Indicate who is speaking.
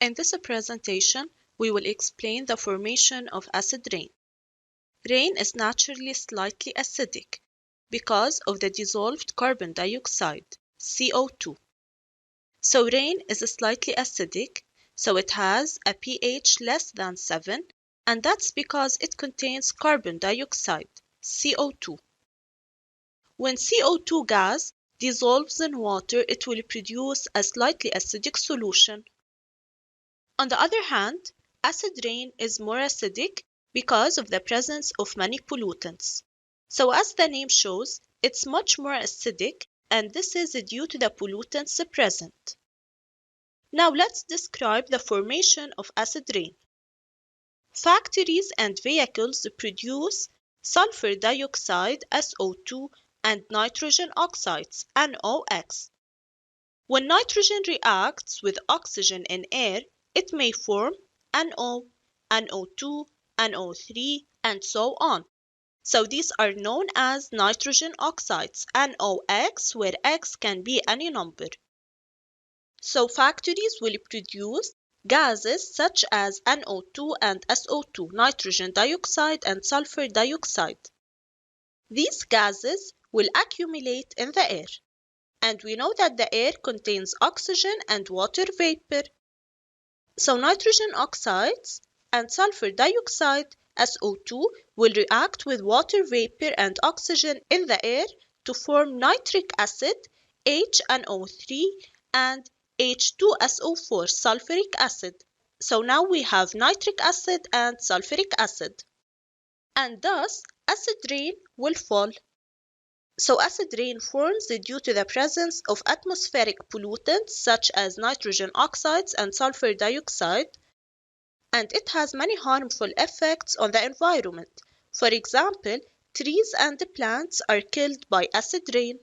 Speaker 1: In this presentation, we will explain the formation of acid rain. Rain is naturally slightly acidic because of the dissolved carbon dioxide, CO2. So rain is slightly acidic, so it has a pH less than 7, and that's because it contains carbon dioxide, CO2. When CO2 gas dissolves in water, it will produce a slightly acidic solution. On the other hand, acid rain is more acidic because of the presence of many pollutants. So as the name shows, it's much more acidic, and this is due to the pollutants present. Now let's describe the formation of acid rain. Factories and vehicles produce sulfur dioxide, SO2, and nitrogen oxides, NOx. When nitrogen reacts with oxygen in air, it may form NO, NO2, NO3, and so on. So these are known as nitrogen oxides, NOx, where X can be any number. So factories will produce gases such as NO2 and SO2, nitrogen dioxide and sulfur dioxide. These gases will accumulate in the air. And we know that the air contains oxygen and water vapor. So nitrogen oxides and sulfur dioxide, SO2, will react with water vapor and oxygen in the air to form nitric acid, HNO3, and H2SO4, sulfuric acid. So now we have nitric acid and sulfuric acid. And thus, acid rain will fall. So acid rain forms due to the presence of atmospheric pollutants such as nitrogen oxides and sulfur dioxide, and it has many harmful effects on the environment. For example, trees and plants are killed by acid rain.